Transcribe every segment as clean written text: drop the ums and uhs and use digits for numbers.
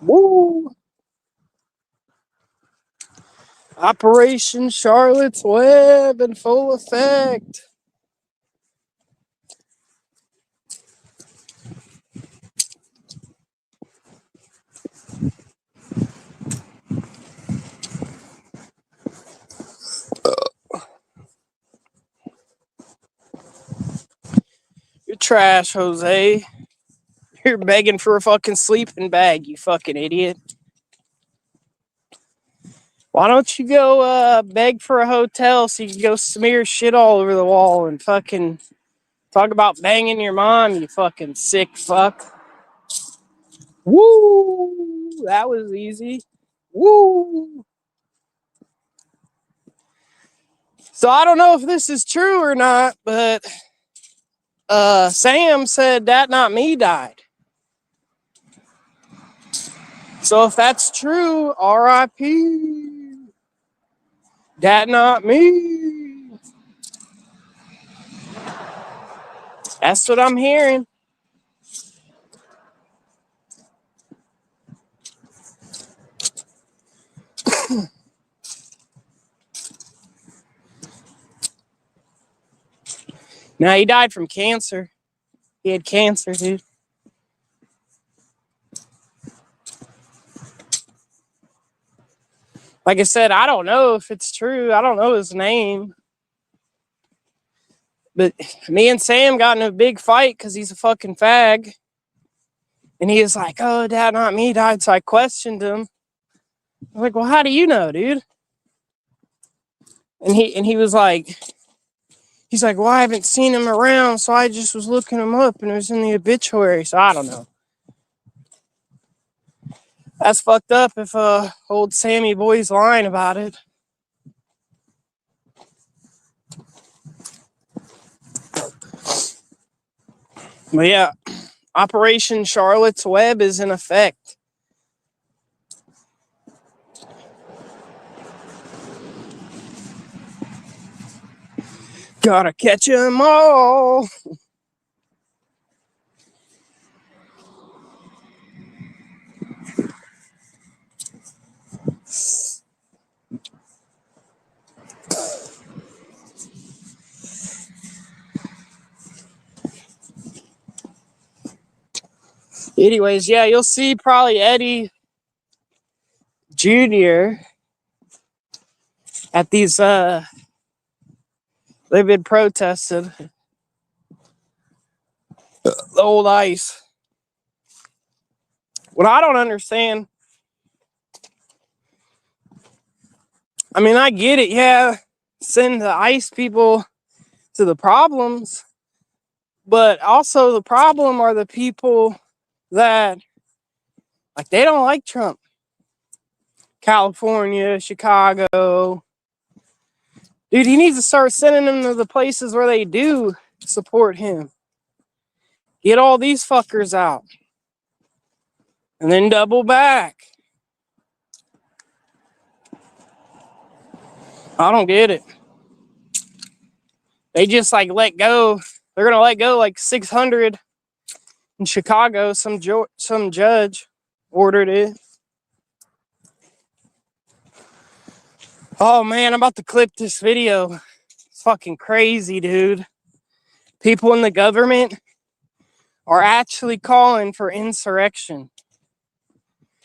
Woo! Operation Charlotte's Web in full effect. You're trash, Jose. You're begging for a fucking sleeping bag, you fucking idiot. Why don't you go beg for a hotel so you can go smear shit all over the wall and fucking talk about banging your mom, you fucking sick fuck. Woo! That was easy. Woo! So I don't know if this is true or not, but Sam said that not me died. So if that's true, R.I.P. That not me. That's what I'm hearing. Now he died from cancer. He had cancer, dude. Like I said, I don't know if it's true. I don't know his name. But me and Sam got in a big fight because he's a fucking fag. And he was like, oh, Dad, not me died. So I questioned him. I was like, well, how do you know, dude? And he was like, he's like, well, I haven't seen him around, so I just was looking him up and it was in the obituary. So I don't know. That's fucked up if old Sammy boy's lying about it. But yeah, Operation Charlotte's Web is in effect. Gotta catch 'em all. Anyways, yeah, you'll see probably Eddie Jr. at these they've been protested. The old ICE. What I don't understand, I mean, I get it, yeah, send the ICE people to the problems, but also the problem are the people that, like, they don't like Trump. California, Chicago. Dude, he needs to start sending them to the places where they do support him. Get all these fuckers out. And then double back. I don't get it. They just like let go. They're gonna let go like 600 in Chicago. Some judge ordered it. Oh man, I'm about to clip this video. It's fucking crazy, dude. People in the government are actually calling for insurrection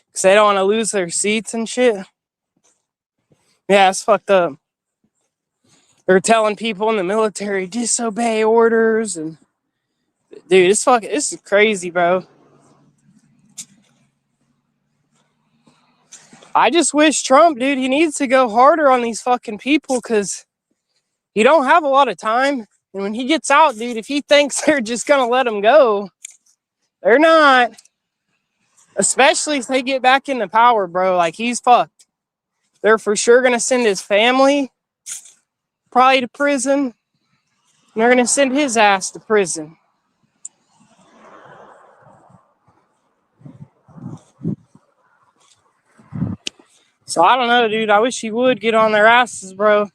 because they don't want to lose their seats and shit. Yeah, it's fucked up. They're telling people in the military disobey orders, and dude, this is crazy, bro. I just wish Trump, dude, he needs to go harder on these fucking people because he don't have a lot of time. And when he gets out, dude, if he thinks they're just gonna let him go, they're not. Especially if they get back into power, bro. Like, he's fucked. They're for sure gonna send his family probably to prison. And they're gonna send his ass to prison. So I don't know, dude. I wish he would get on their asses, bro.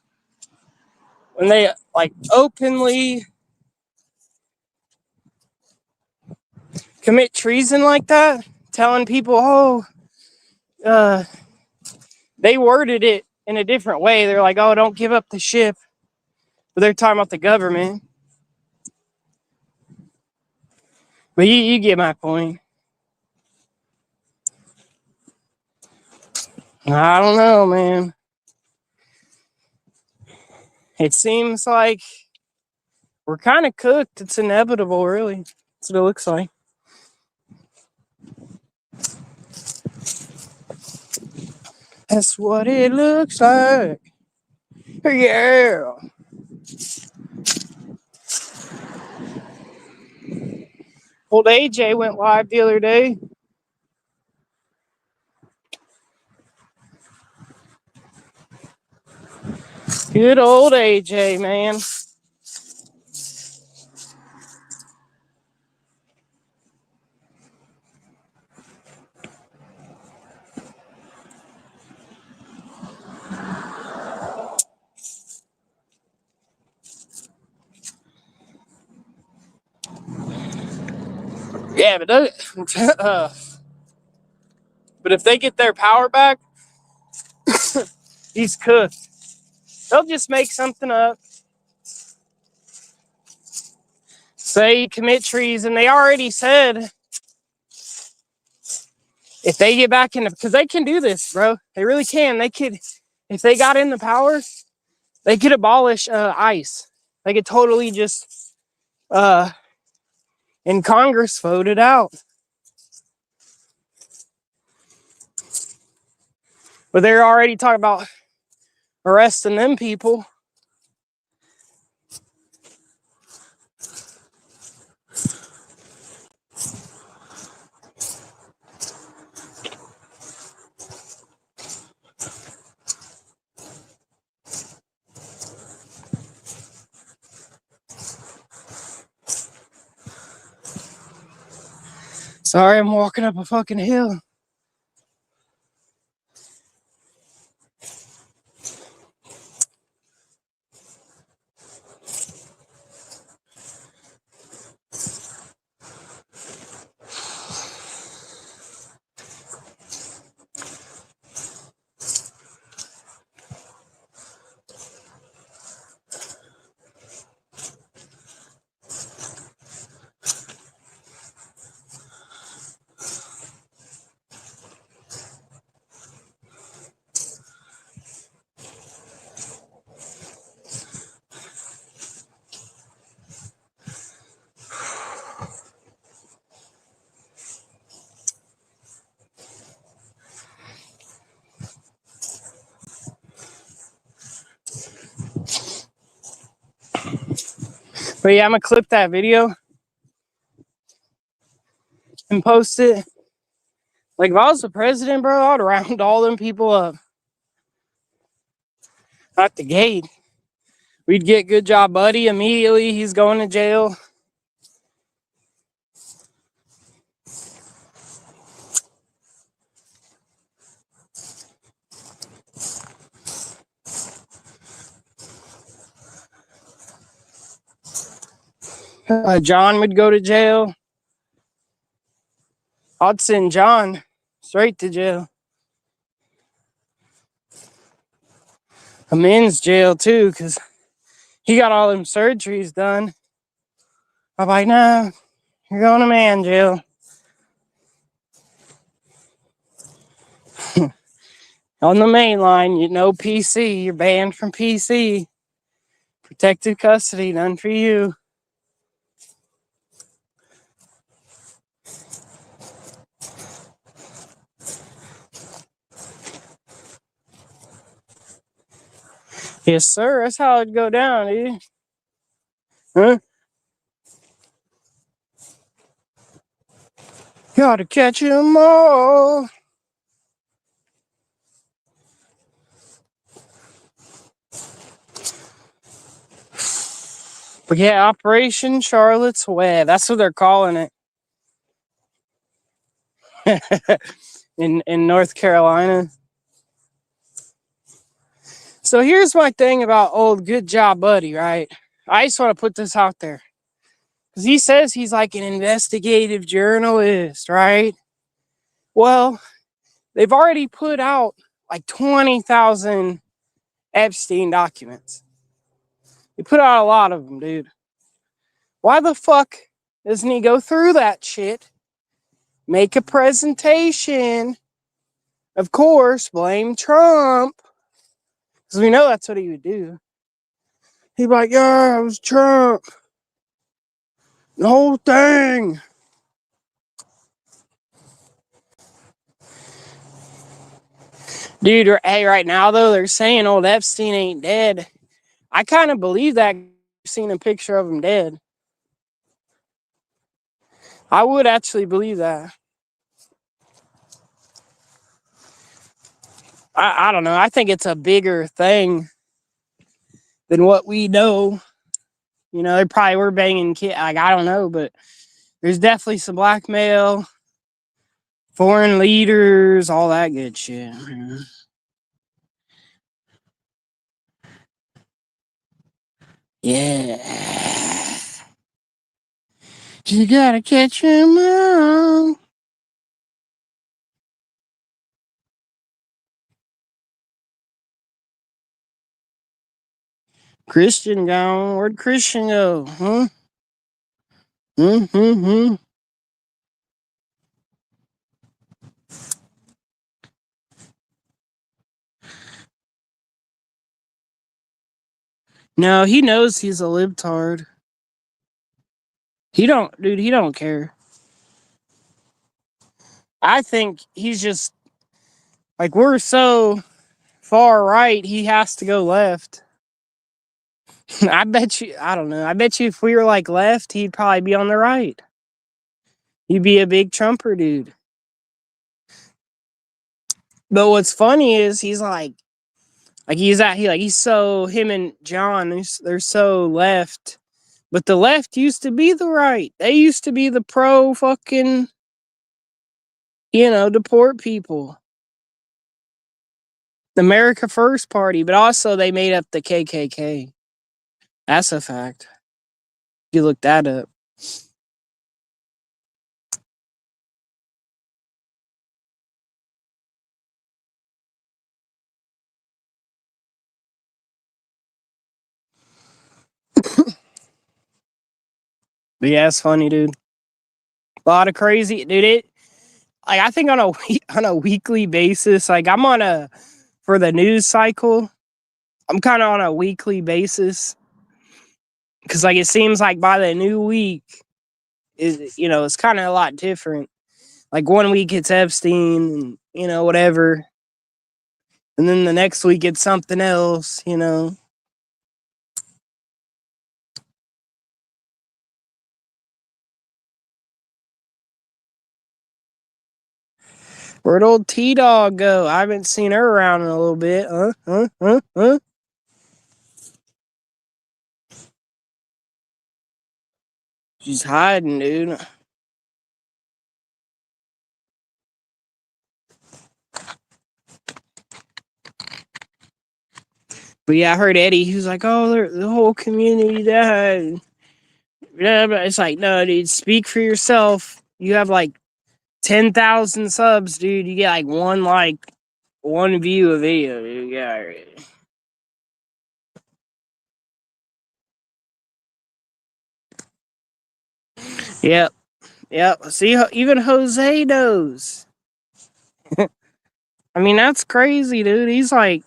When they like openly commit treason like that, telling people, oh, they worded it in a different way. They're like, oh, don't give up the ship. But they're talking about the government. But you get my point. I don't know, man. It seems like we're kind of cooked. It's inevitable, really. That's what it looks like. That's what it looks like. Yeah. Old AJ went live the other day. Good old AJ, man. Yeah, but if they get their power back, he's cooked. They'll just make something up. Say commit treason. They already said if they get back into, because they can do this, bro. They really can. They could, if they got in the power, they could abolish ICE. They could totally just, in Congress, vote it out. But they're already talking about arresting them people. Sorry, I'm walking up a fucking hill. But yeah, I'm gonna clip that video and post it. Like if I was the president, bro, I'd round all them people up at the gate. We'd get Good Job Buddy immediately. He's going to jail. John would go to jail. I'd send John straight to jail. A men's jail too, because he got all them surgeries done. I'm like, nah, you're going to man jail. On the main line, you know PC. You're banned from PC. Protected custody, none for you. Yes, sir. That's how it'd go down, dude. Huh? Gotta catch 'em all. But yeah, Operation Charlotte's Web. That's what they're calling it. in North Carolina. So here's my thing about old Good Job Buddy, right? I just want to put this out there. Because he says he's like an investigative journalist, right? Well, They've already put out like 20,000 Epstein documents. They put out a lot of them, dude. Why the fuck doesn't he go through that shit? Make a presentation. Of course, blame Trump. Because we know that's what he would do. He'd be like, yeah, it was Trump. The whole thing. Dude, hey, right now, though, they're saying old Epstein ain't dead. I kind of believe that. Seen a picture of him dead. I would actually believe that. I don't know. I think it's a bigger thing than what we know. You know, they probably were banging kids. Like, I don't know, but there's definitely some blackmail, foreign leaders, all that good shit. Yeah. You gotta catch him all. Christian gone. Where'd Christian go? Huh? Hmm. No, he knows he's a libtard. He don't care. I think he's just like, we're so far right, he has to go left. I bet you, I don't know. I bet you if we were like left, he'd probably be on the right. He'd be a big Trumper dude. But what's funny is he's he's so, him and John, they're so left. But the left used to be the right. They used to be the pro fucking, deport people. The America First Party, but also they made up the KKK. That's a fact. You look that up. But yeah, it's funny, dude. A lot of crazy, dude. I think on a on a weekly basis, like I'm on a for the news cycle. I'm kind of on a weekly basis because like it seems like by the new week is it's kind of a lot different. Like one week it's Epstein and whatever, and then the next week it's something else. Where'd old T Dog go? I haven't seen her around in a little bit. Huh? She's hiding, dude. But yeah, I heard Eddie. He was like, "Oh, the whole community died." Yeah, but it's like, no, dude. Speak for yourself. You have like 10,000 subs, dude. You get like one view of video, dude. Yeah. Yep. Yep. See, even Jose knows. I mean, that's crazy, dude. He's like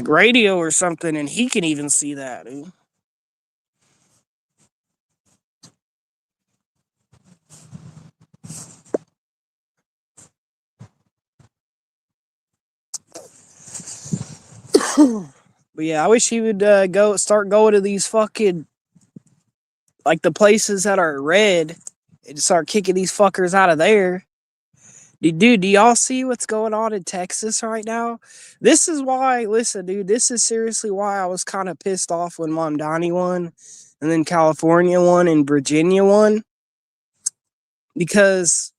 radio or something, and he can even see that, dude. But yeah, I wish he would start going to these fucking like the places that are red and start kicking these fuckers out of there. Dude, do y'all see what's going on in Texas right now? This is why, listen, dude, this is seriously why I was kind of pissed off when Mamdani won and then California won and Virginia won. Because,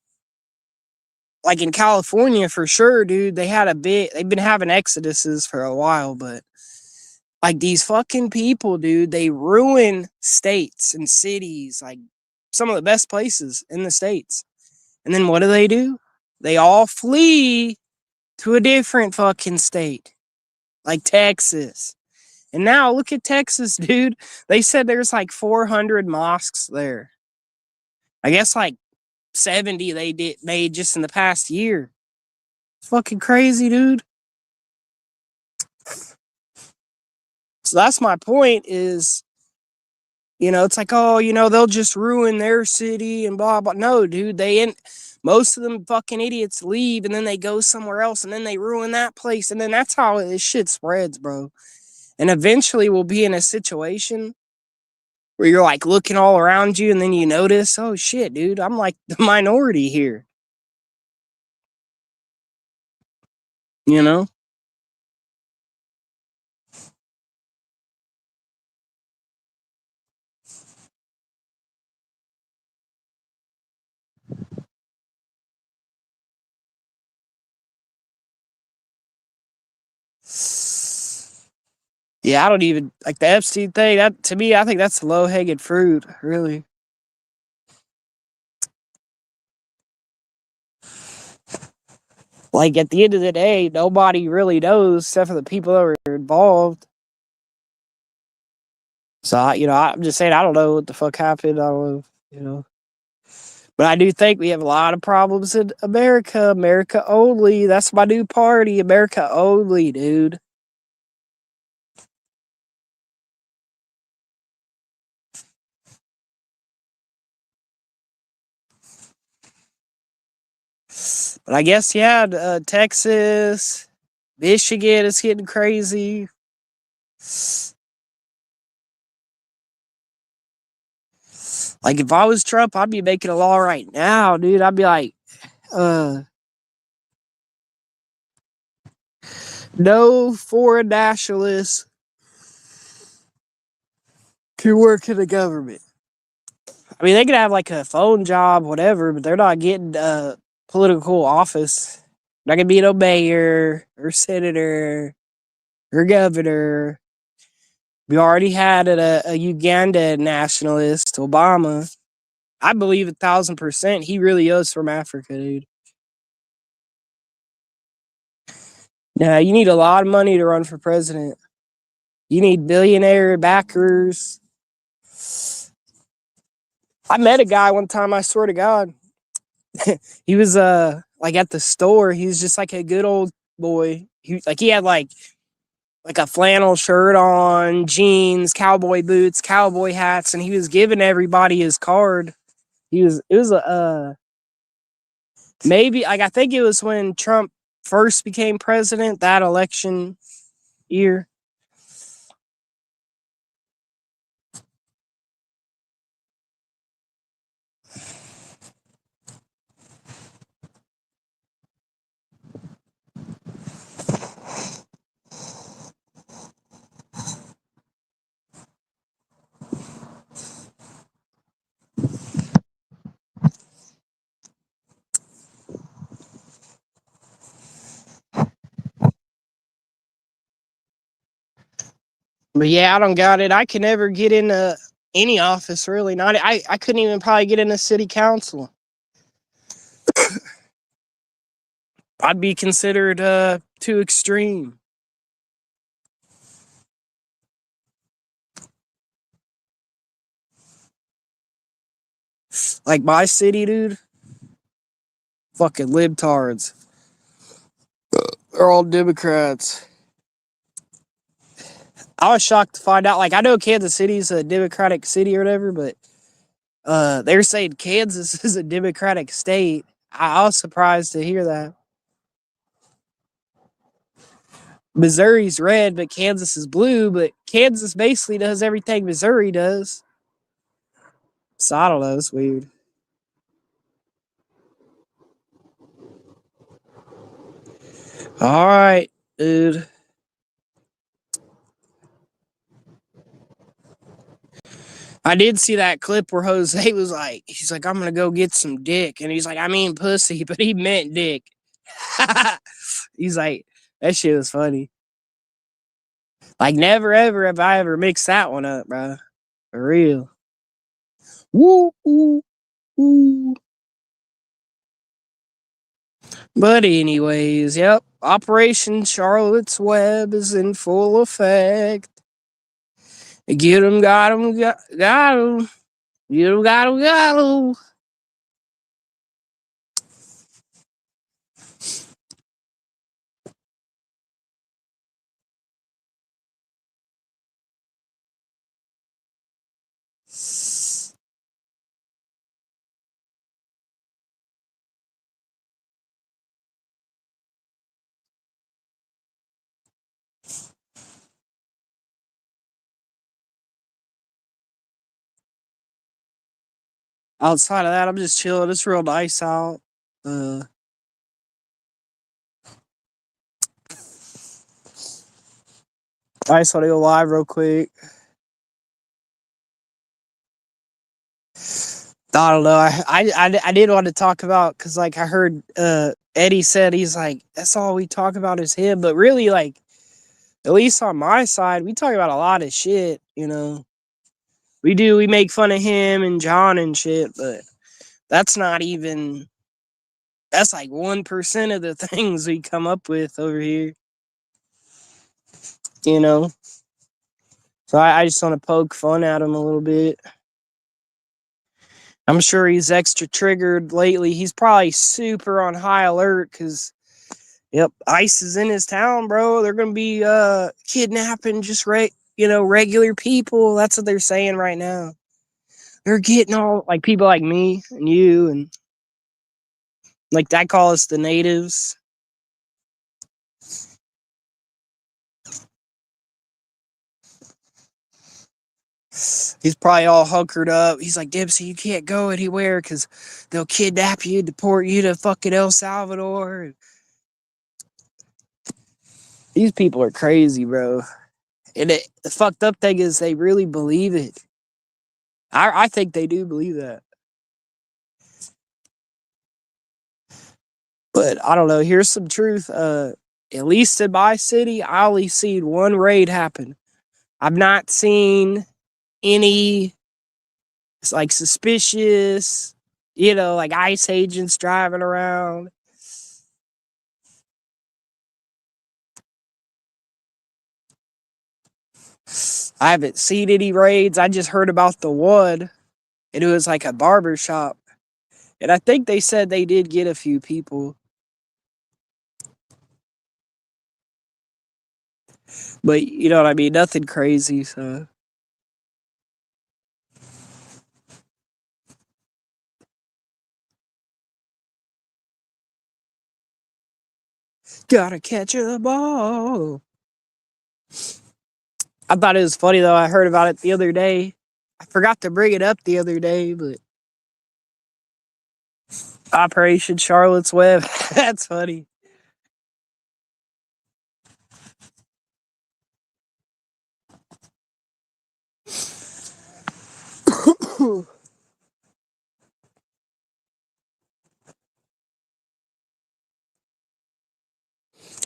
like in California, for sure, dude, they've been having exoduses for a while, but Like these fucking people, dude, they ruin states and cities, like some of the best places in the states. And then what do? They all flee to a different fucking state, like Texas. And now look at Texas, dude. They said there's like 400 mosques there. I guess like 70 they did made just in the past year. It's fucking crazy, dude. So that's my point is, it's like, oh, they'll just ruin their city and blah, blah. No, dude, most of them fucking idiots leave and then they go somewhere else and then they ruin that place. And then that's how this shit spreads, bro. And eventually we'll be in a situation where you're like looking all around you and then you notice, oh shit, dude, I'm like the minority here. You know? Yeah, I don't even like the Epstein thing. That to me, I think that's low hanging fruit, really. Like at the end of the day, nobody really knows except for the people that were involved. So I'm just saying I don't know what the fuck happened. I don't know. But I do think we have a lot of problems in America. America only. That's my new party. America only, dude. But I guess Texas, Michigan is getting crazy. Like if I was Trump, I'd be making a law right now, dude. I'd be like, no foreign nationalists can work in the government. I mean, they could have like a phone job, whatever, but they're not getting political office. Not gonna be no mayor or senator or governor. We already had a Uganda nationalist, Obama. I believe 1,000% he really is from Africa, dude. Now you need a lot of money to run for president. You need billionaire backers. I met a guy one time, I swear to God. He was like at the store. He was just like a good old boy. He had like a flannel shirt on, jeans, cowboy boots, cowboy hats, and he was giving everybody his card. It was a maybe like I think it was when Trump first became president, that election year. But yeah, I don't got it. I can never get into any office really. Not I couldn't even probably get into city council. I'd be considered too extreme. Like my city, dude. Fucking libtards. They're all Democrats. I was shocked to find out. Like I know Kansas City's a Democratic city or whatever, but they're saying Kansas is a Democratic state. I was surprised to hear that. Missouri's red, but Kansas is blue. But Kansas basically does everything Missouri does. So I don't know. It's weird. All right, dude. I did see that clip where Jose was like, he's like, I'm gonna go get some dick, and he's like, I mean pussy, but he meant dick. He's like, that shit was funny. Like, never ever have I ever mixed that one up, bro. For real. Woo, woo, woo. But anyways, yep. Operation Charlotte's Web is in full effect. Get 'em, got 'em, got 'em. Get 'em, got 'em, got 'em. Outside of that, I'm just chilling. It's real nice out. Uh, I just want to go live real quick. I don't know. I did want to talk about because like I heard Eddie said he's like that's all we talk about is him, but really like at least on my side we talk about a lot of shit. We make fun of him and John and shit, but that's not even that's like 1% of the things we come up with over here. You know, so I just want to poke fun at him a little bit. I'm sure he's extra triggered lately. He's probably super on high alert because, yep, ICE is in his town, bro. They're gonna be kidnapping just regular people. That's what they're saying right now. They're getting all like people like me and you and like I call us the natives. He's probably all hunkered up. He's like, Dempsey, you can't go anywhere because they'll kidnap you, deport you to fucking El Salvador. These people are crazy, bro. And the fucked up thing is they really believe it. I think they do believe that. But I don't know. Here's some truth. At least in my city, I only seen one raid happen. I've not seen any it's like suspicious, like ICE agents driving around. I haven't seen any raids. I just heard about the one, and it was like a barber shop. And I think they said they did get a few people. But you know what I mean? Nothing crazy, so. Gotta catch a ball. I thought it was funny though. I heard about it the other day. I forgot to bring it up the other day, but Operation Charlotte's Web. That's funny.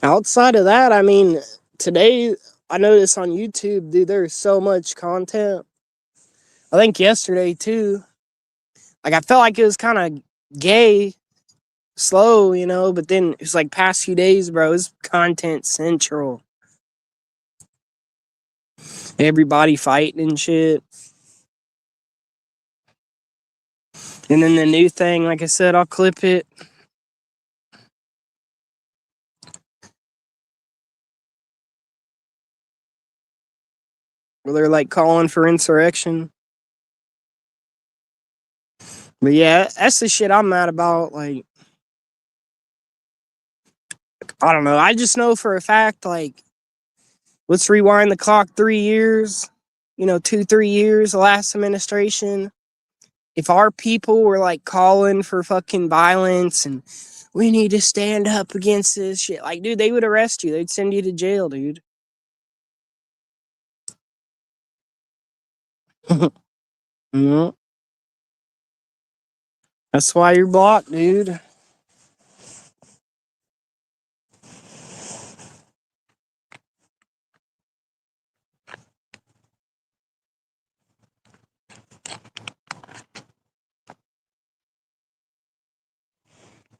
Outside of that, I mean, today I noticed on YouTube, dude, there's so much content. I think yesterday too. Like I felt like it was kind of gay, slow, but then it's like past few days, bro, it's content central. Everybody fighting and shit. And then the new thing, like I said, I'll clip it. Where they're like calling for insurrection. But yeah, that's the shit I'm mad about. Like, I don't know. I just know for a fact, like, let's rewind the clock 3 years, 2, 3 years, the last administration. If our people were like calling for fucking violence and we need to stand up against this shit, like, dude, they would arrest you. They'd send you to jail, dude. Mm-hmm. That's why you're blocked, dude.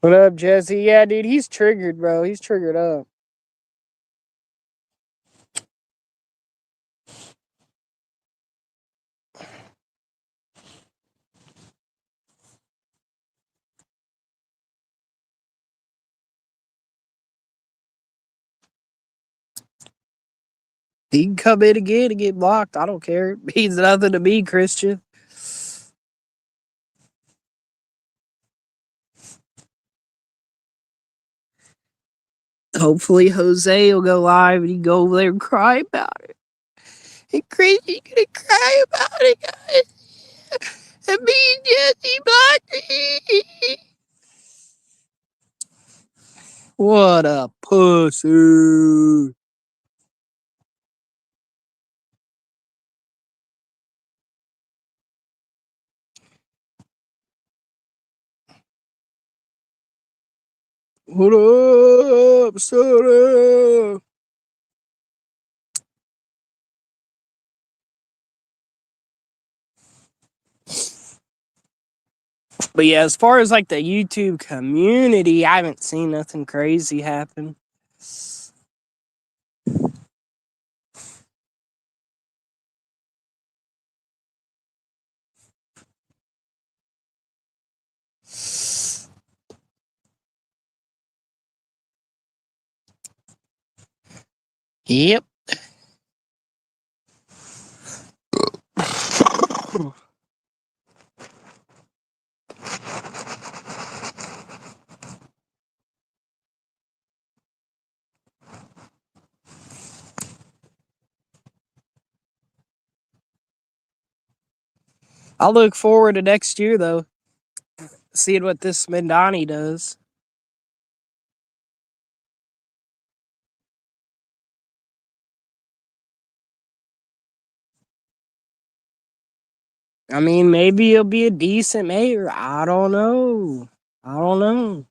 What up, Jesse? Yeah, dude, he's triggered, bro. He's triggered up. He can come in again and get blocked. I don't care. It means nothing to me, Christian. Hopefully Jose will go live and he can go over there and cry about it. And Christian's gonna cry about it, guys. And me and Jesse blocked me. What a pussy. What up, Soda? But yeah, as far as like the YouTube community, I haven't seen nothing crazy happen. Yep. I look forward to next year though, seeing what this Mindani does. I mean, maybe he'll be a decent mayor. I don't know. I don't know.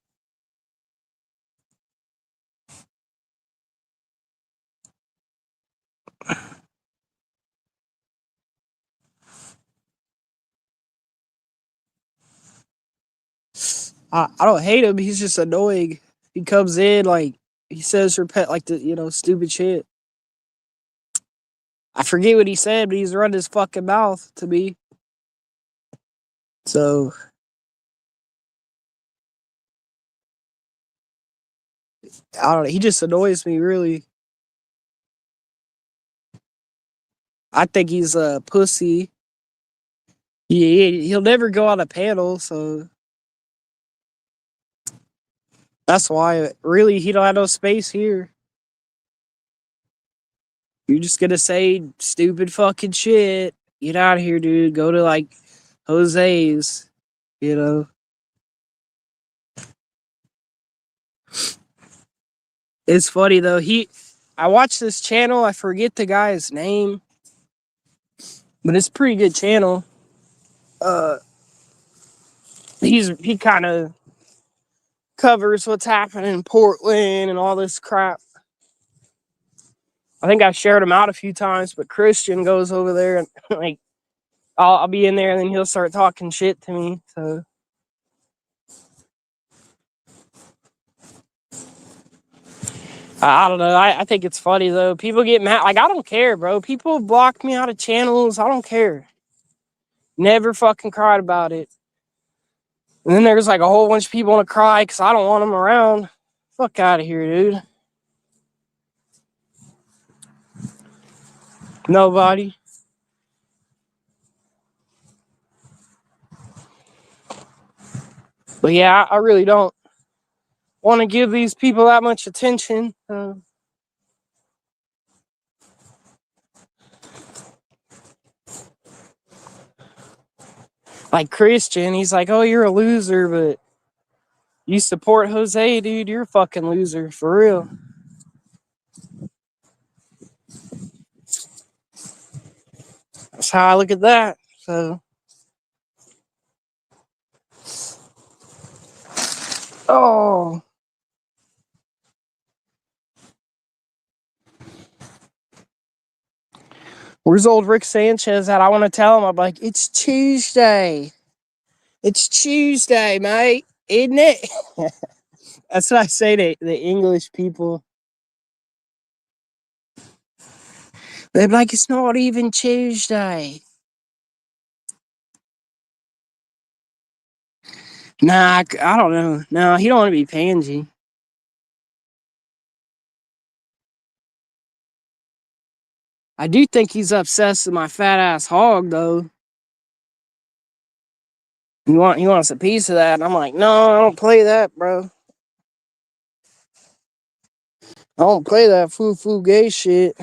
I don't hate him. He's just annoying. He comes in like he says repet like the stupid shit. I forget what he said, but he's run his fucking mouth to me. So I don't know. He just annoys me really. I think he's a pussy. He'll never go on a panel, so that's why really he don't have no space here. You're just gonna say stupid fucking shit. Get out of here, dude. Go to like Jose's, you know. It's funny though. I watched this channel. I forget the guy's name, but it's a pretty good channel. Uh, he kind of covers what's happening in Portland and all this crap. I think I've shared him out a few times, but Christian goes over there and like I'll be in there and then he'll start talking shit to me. So I don't know. I think it's funny though. People get mad. Like I don't care, bro. People block me out of channels. I don't care. Never fucking cried about it. And then there's like a whole bunch of people want to cry because I don't want them around. Fuck out of here, dude. Nobody. But yeah, I really don't want to give these people that much attention. Like Christian, he's like, oh, you're a loser, but you support Jose, dude. You're a fucking loser, for real. That's how I look at that. So, oh. Where's old Rick Sanchez at? I want to tell him. I'm like, it's Tuesday. It's Tuesday, mate. Isn't it? That's what I say to the English people. They're like, it's not even Tuesday. Nah, I don't know. No, he don't want to be pansy. I do think he's obsessed with my fat ass hog though. He wants a piece of that. And I'm like, no, I don't play that, bro. I don't play that foo gay shit.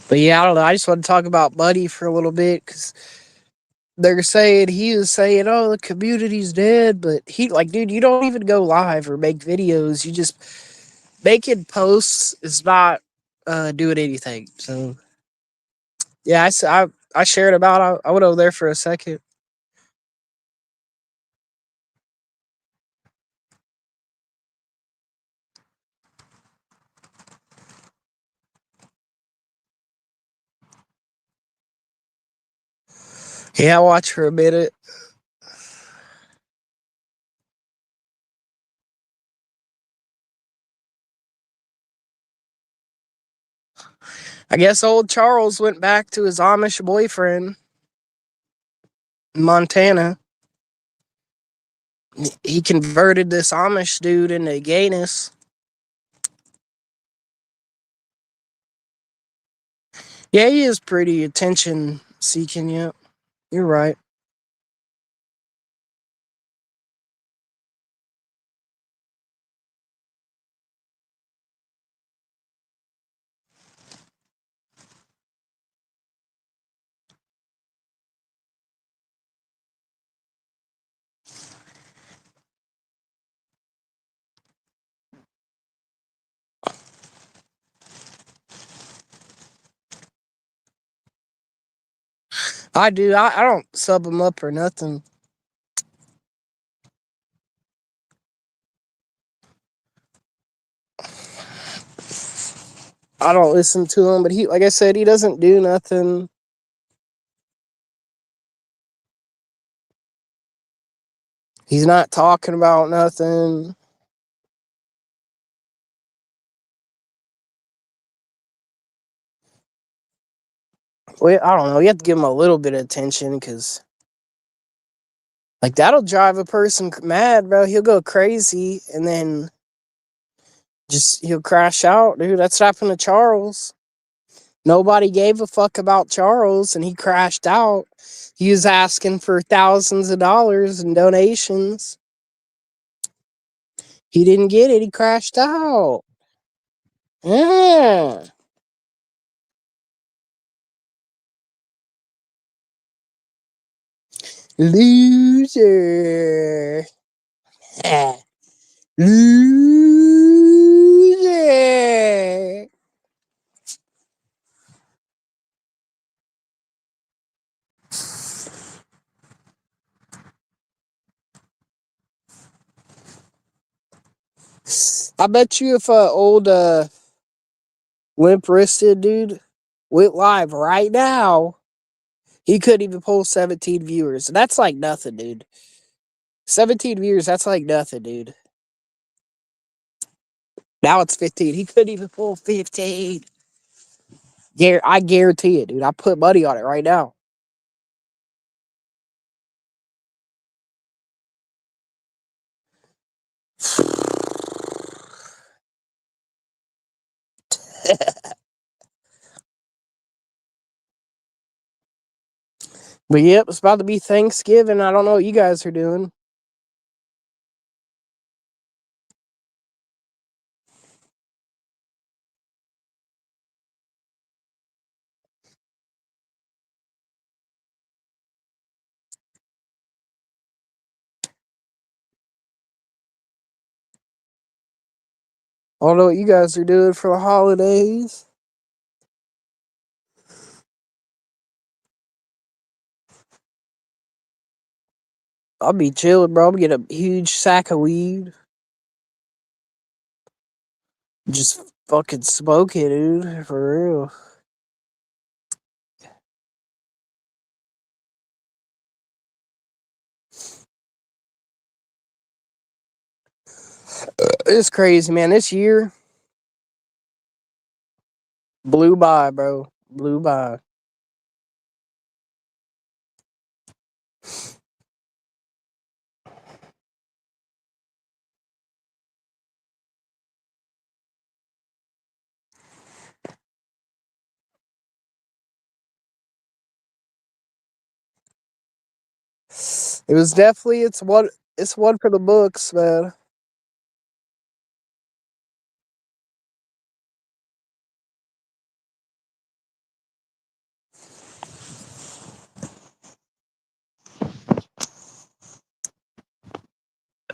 But yeah, I don't know. I just want to talk about Buddy for a little bit because they're saying he was saying, "Oh, the community's dead," but he like, dude, you don't even go live or make videos. You just making posts is not doing anything. So yeah, I shared about. I went over there for a second. Yeah, I watched for a minute. I guess old Charles went back to his Amish boyfriend in Montana. He converted this Amish dude into gayness. Yeah, he is pretty attention seeking. Yeah, you're right. I do. I don't sub him up or nothing. I don't listen to him, but he, like I said, he doesn't do nothing. He's not talking about nothing. Well, I don't know. You have to give him a little bit of attention because, like, that'll drive a person mad, bro. He'll go crazy and then just he'll crash out, dude. That's what happened to Charles. Nobody gave a fuck about Charles and he crashed out. He was asking for thousands of dollars in donations. He didn't get it. He crashed out. Yeah. Loser. Loser. I bet you if old limp wristed dude went live right now, he couldn't even pull 17 viewers. That's like nothing, dude. 17 viewers, that's like nothing, dude. Now it's 15. He couldn't even pull 15. I guarantee it, dude. I put money on it right now. But yep, it's about to be Thanksgiving. I don't know what you guys are doing. I don't know what you guys are doing for the holidays. I'll be chilling, bro. I'll get a huge sack of weed. Just fucking smoke it, dude. For real. It's crazy, man. This year blew by, bro. Blew by. It was definitely it's one for the books, man.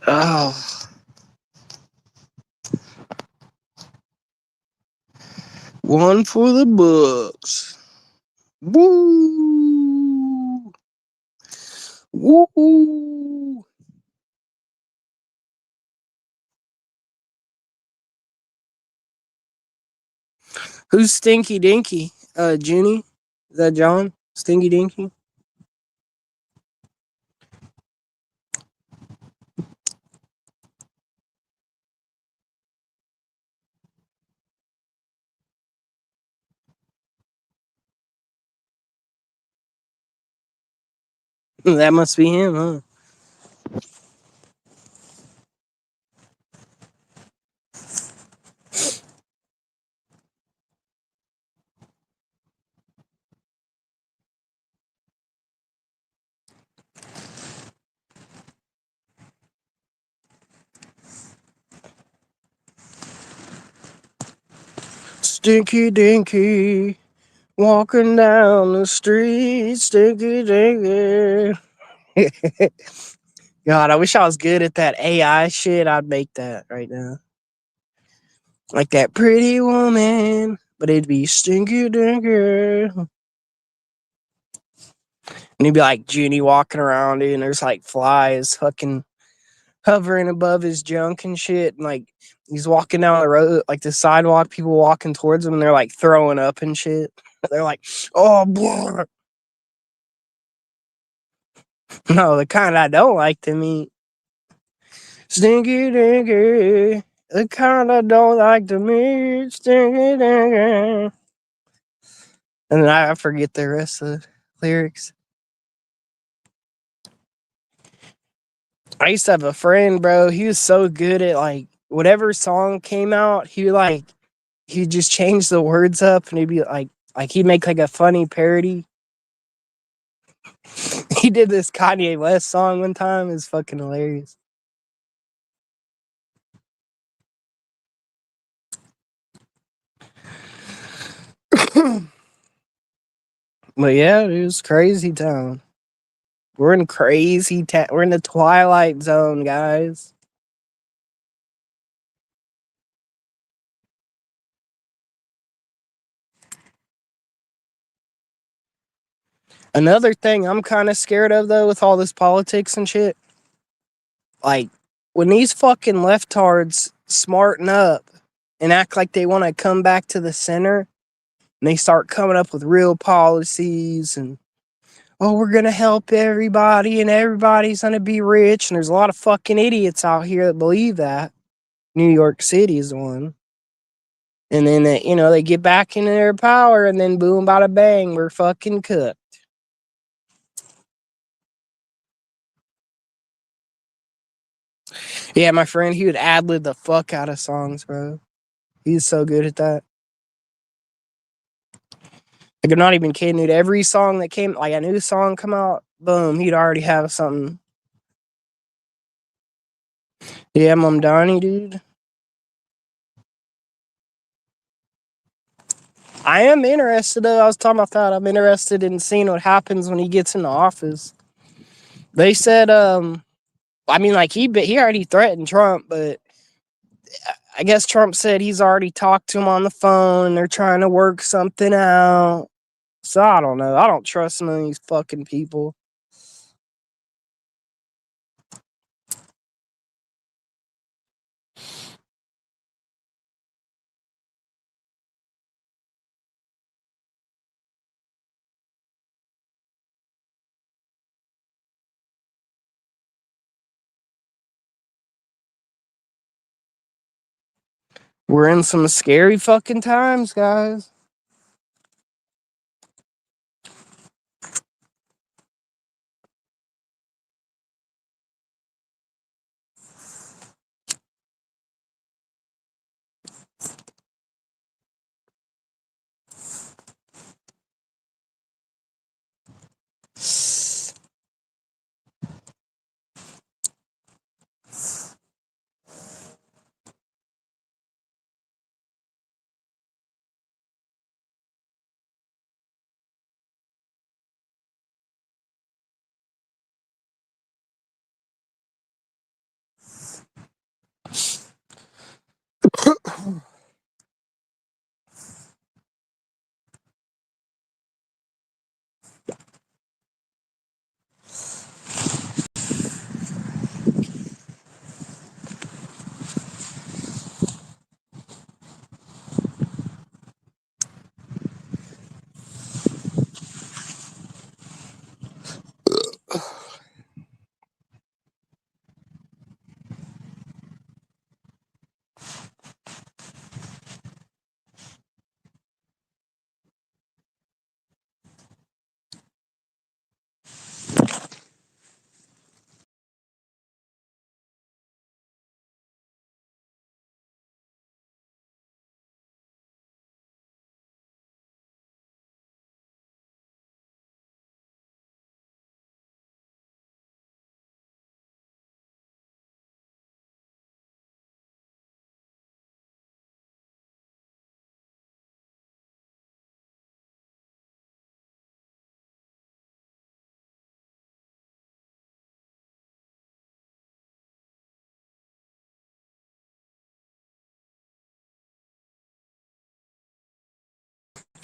Oh, one for the books. Woo! Woo! Who's Stinky Dinky? Junie? Is that John? Stinky Dinky? That must be him, huh? Stinky Dinky, walking down the street, Stinky Dinky. God, I wish I was good at that AI shit. I'd make that right now. Like that pretty woman, but it'd be Stinky Dinky. And he'd be like Junie walking around, dude, and there's like flies fucking hovering above his junk and shit. And like he's walking down the road, like the sidewalk, people walking towards him, and they're like throwing up and shit. They're like, oh, blah. No, the kind I don't like to meet. Stinky Dinky, the kind I don't like to meet. Stinky Dinky. And then I forget the rest of the lyrics. I used to have a friend, bro. He was so good at like whatever song came out, he'd just change the words up and he'd be like he'd make like a funny parody. He did this Kanye West song one time. It's fucking hilarious. But yeah, it was crazy town. We're in crazy town. We're in the twilight zone, guys. Another thing I'm kind of scared of though with all this politics and shit, like when these fucking leftards smarten up and act like they want to come back to the center and they start coming up with real policies and oh, we're gonna help everybody and everybody's gonna be rich, and there's a lot of fucking idiots out here that believe that. New York City is one. And then they get back into their power and then boom bada bang, we're fucking cooked. Yeah, my friend, he would ad lib the fuck out of songs, bro. He's so good at that. Like, I'm not even kidding, dude. Every song that came, like a new song come out, boom, he'd already have something. Yeah, Mom Donnie, dude. I am interested, though. I was talking about that. I'm interested in seeing what happens when he gets in the office. They said, I mean, like he already threatened Trump, but I guess Trump said he's already talked to him on the phone. They're trying to work something out. So I don't know. I don't trust none of these fucking people. We're in some scary fucking times, guys.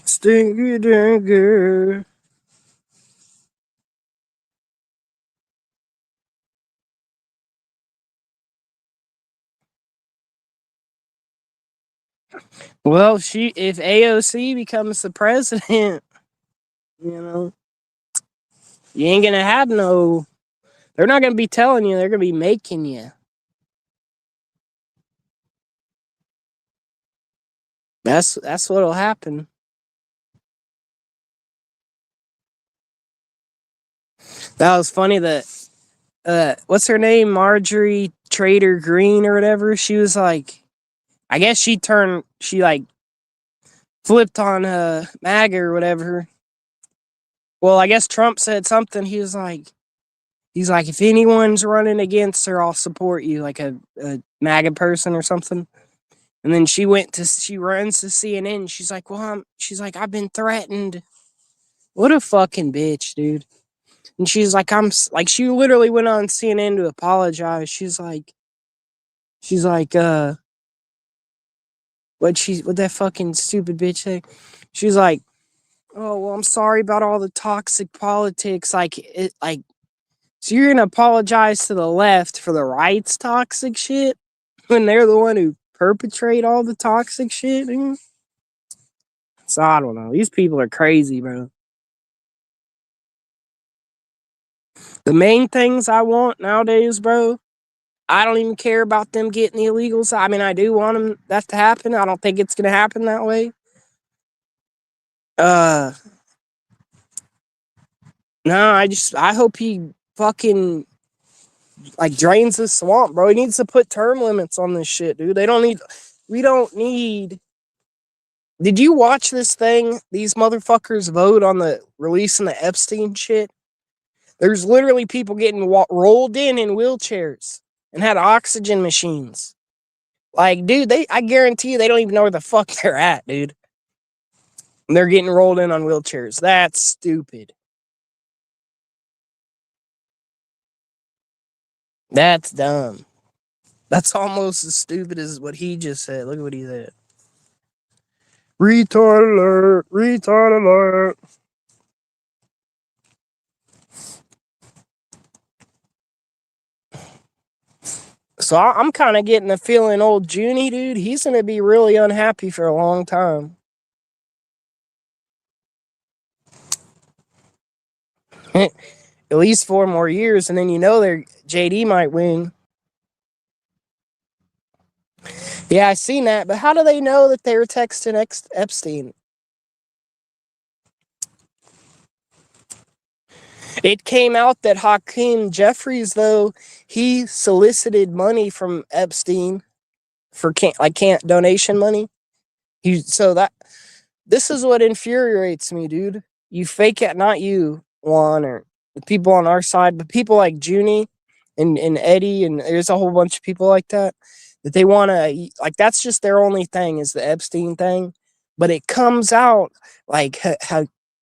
Stinky dinker. Well, if AOC becomes the president, you know, you ain't gonna have no. They're not gonna be telling you. They're gonna be making you. That's what'll happen. That was funny that what's her name? Marjorie Trader Green or whatever. She was like, I guess she like flipped on MAGA or whatever. Well, I guess Trump said something. He's like, if anyone's running against her, I'll support you, like a MAGA person or something. And then she runs to CNN. She's like, well, she's like, I've been threatened. What a fucking bitch, dude. And she's like, she literally went on CNN to apologize. She's like, what that fucking stupid bitch say? She's like, oh, well, I'm sorry about all the toxic politics. So you're gonna apologize to the left for the right's toxic shit when they're the one who perpetrate all the toxic shit? Dude? So I don't know. These people are crazy, bro. The main things I want nowadays, bro, I don't even care about them getting the illegals. I mean, I do want that to happen. I don't think it's gonna happen that way. Uh, no, I hope he fucking like drains the swamp, bro. He needs to put term limits on this shit, dude. We don't need. Did you watch this thing? These motherfuckers vote on the releasing the Epstein shit. There's literally people getting rolled in wheelchairs and had oxygen machines. Like, dude, I guarantee you they don't even know where the fuck they're at, dude. And they're getting rolled in on wheelchairs. That's stupid. That's dumb. That's almost as stupid as what he just said. Look at what he said. Retard alert! Retard alert! So I'm kind of getting the feeling old Junie, dude, he's going to be really unhappy for a long time. At least 4 more years, and then their JD might win. Yeah, I seen that, but how do they know that they were texting Epstein? It came out that Hakeem Jeffries, though, he solicited money from Epstein for donation money. This is what infuriates me, dude. You fake it, not you, Juan, or the people on our side, but people like Junie and Eddie, and there's a whole bunch of people like that they want to, like, that's just their only thing is the Epstein thing. But it comes out like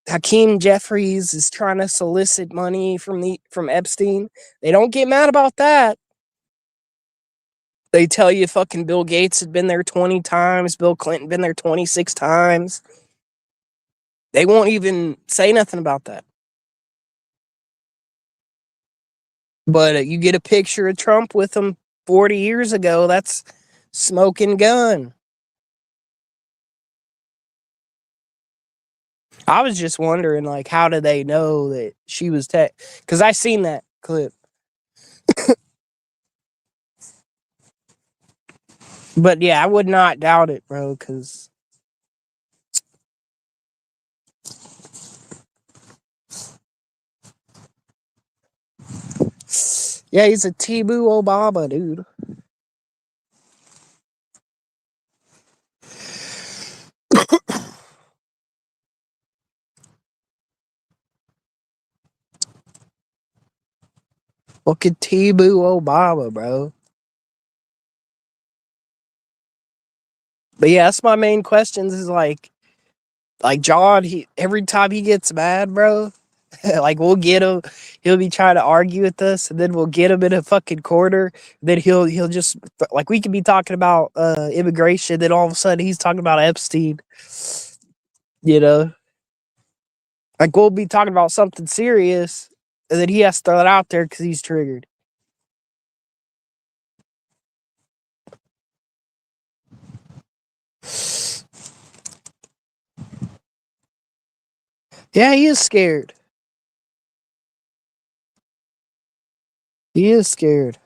Hakeem Jeffries is trying to solicit money from Epstein. They don't get mad about that. They tell you fucking Bill Gates had been there 20 times, Bill Clinton been there 26 times. They won't even say nothing about that. But you get a picture of Trump with him 40 years ago, that's smoking gun. I was just wondering, like, how do they know that she was because I seen that clip. But yeah, I would not doubt it, bro, because yeah, he's a Tibu Obama, dude. Fucking Tibu Obama, bro. But yeah, that's my main questions is like John, every time he gets mad, bro, like we'll get him, he'll be trying to argue with us, and then we'll get him in a fucking corner. Then he'll just, like, we could be talking about immigration, then all of a sudden he's talking about Epstein. Like we'll be talking about something serious, and then he has to throw it out there because he's triggered. Yeah, he is scared. He is scared.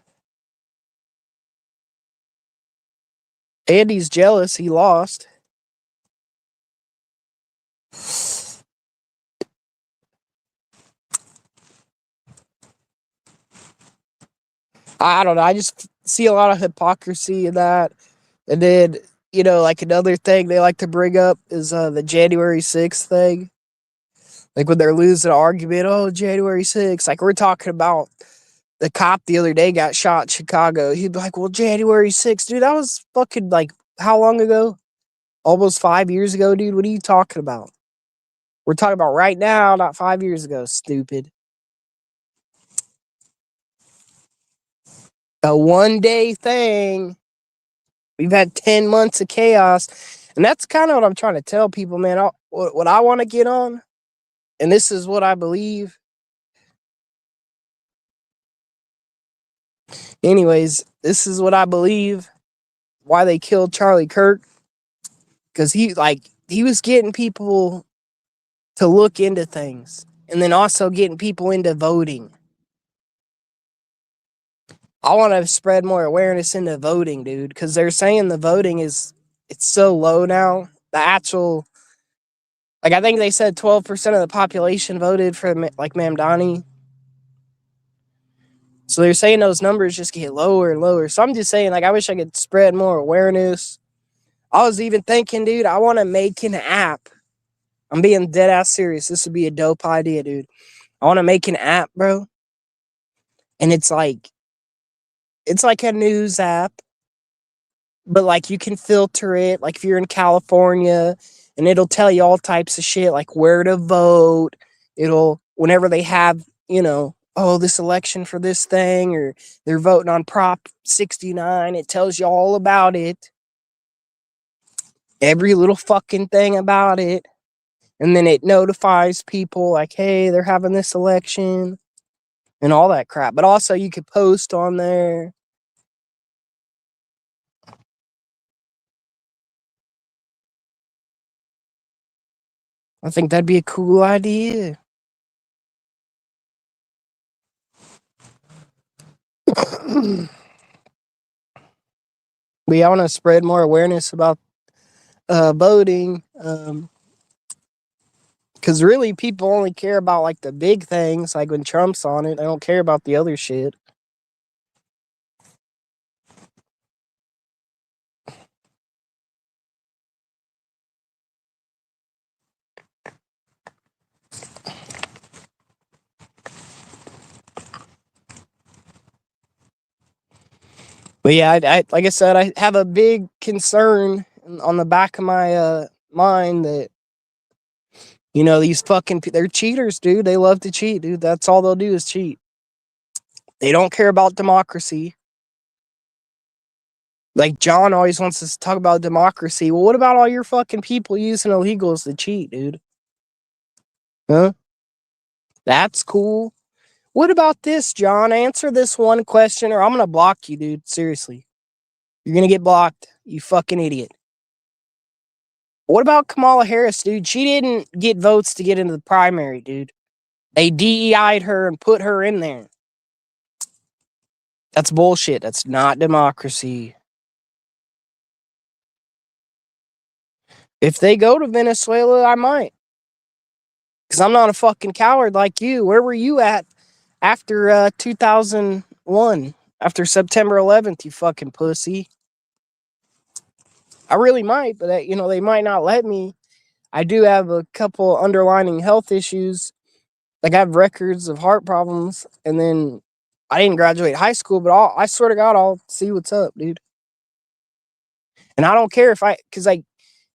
And he's jealous he lost. I don't know. I just see a lot of hypocrisy in that. And then, like another thing they like to bring up is the January 6th thing. Like when they're losing an argument, oh, January 6th. Like we're talking about the cop the other day got shot in Chicago. He'd be like, well, January 6th, dude, that was fucking like how long ago? Almost 5 years ago, dude. What are you talking about? We're talking about right now, not 5 years ago, stupid. A 1-day thing. We've had 10 months of chaos. And that's kind of what I'm trying to tell people, man. What I want to get on, and this is what I believe. Anyways, this is what I believe why they killed Charlie Kirk. Because he was getting people to look into things. And then also getting people into voting. I want to spread more awareness into voting, dude, because they're saying the voting it's so low now. The actual, I think they said 12% of the population voted for like Mamdani. So they're saying those numbers just get lower and lower. So I'm just saying, like, I wish I could spread more awareness. I was even thinking, dude, I want to make an app. I'm being dead ass serious. This would be a dope idea, dude. I want to make an app, bro. And it's like a news app, but like you can filter it. Like if you're in California, and it'll tell you all types of shit, like where to vote. It'll, whenever they have, oh, this election for this thing, or they're voting on Prop 69. It tells you all about it. Every little fucking thing about it. And then it notifies people like, hey, they're having this election and all that crap. But also you could post on there. I think that'd be a cool idea. But yeah, I want to spread more awareness about voting. Because really, people only care about like the big things, like when Trump's on it. They don't care about the other shit. But yeah, I like I said, I have a big concern on the back of my mind that these fucking they're cheaters, dude. They love to cheat, dude. That's all they'll do is cheat. They don't care about democracy. Like John always wants us to talk about democracy. Well, what about all your fucking people using illegals to cheat, dude? Huh? That's cool. What about this, John? Answer this one question or I'm gonna block you, dude. Seriously. You're gonna get blocked, you fucking idiot. What about Kamala Harris, dude? She didn't get votes to get into the primary, dude. They DEI'd her and put her in there. That's bullshit. That's not democracy. If they go to Venezuela, I might. Because I'm not a fucking coward like you. Where were you at after 2001? After September 11th, you fucking pussy. I really might, but they might not let me. I do have a couple underlining health issues. Like I have records of heart problems, and then I didn't graduate high school, but I swear to God, I'll see what's up, dude. And I don't care because like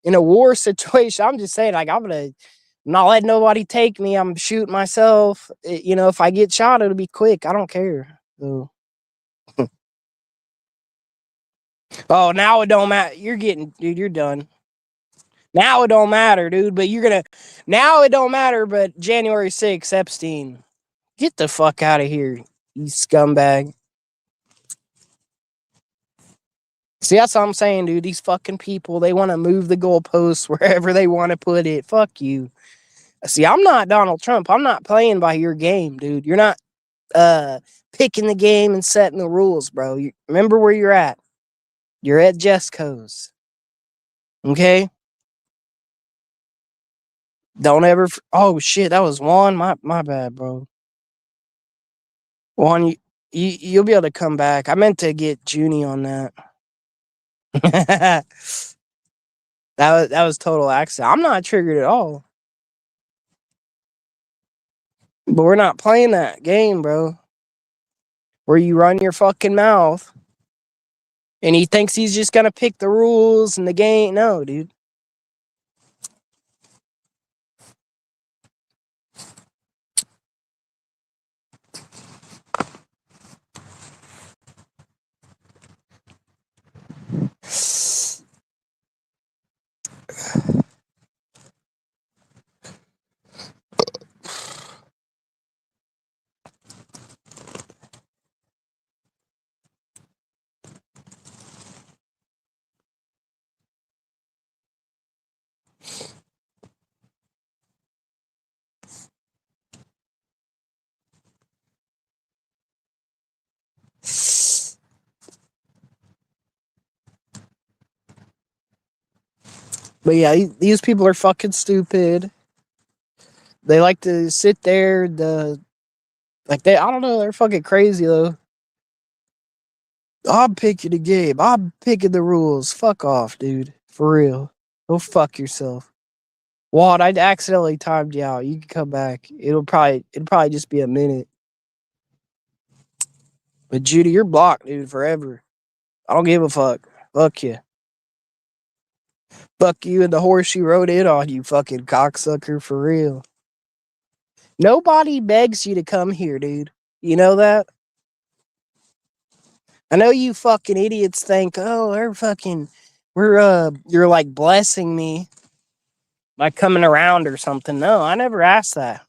in a war situation, I'm just saying, like I'm not letting nobody take me. I'm shooting myself. If I get shot, it'll be quick. I don't care. So. Oh, now it don't matter. Dude, you're done. Now it don't matter, dude. But now it don't matter. But January 6th, Epstein, get the fuck out of here, you scumbag. See, that's what I'm saying, dude. These fucking people, they want to move the goalposts wherever they want to put it. Fuck you. See, I'm not Donald Trump. I'm not playing by your game, dude. You're not picking the game and setting the rules, bro. Remember where you're at. You're at Jesco's. Okay? Don't ever oh shit, that was Juan. My bad, bro. Juan, you'll be able to come back. I meant to get Junie on that. that was total accident. I'm not triggered at all. But we're not playing that game, bro. Where you run your fucking mouth and he thinks he's just gonna pick the rules and the game. No, dude. But yeah, these people are fucking stupid. They like to sit there, I don't know, they're fucking crazy though. I'm picking the game. I'm picking the rules. Fuck off, dude. For real. Go fuck yourself. Walt, I accidentally timed you out. You can come back. It'll probably just be a minute. But Judy, you're blocked, dude, forever. I don't give a fuck. Fuck you. Fuck you and the horse you rode in on, you fucking cocksucker, for real. Nobody begs you to come here, dude. You know that? I know you fucking idiots think, oh, you're like blessing me by coming around or something. No, I never asked that.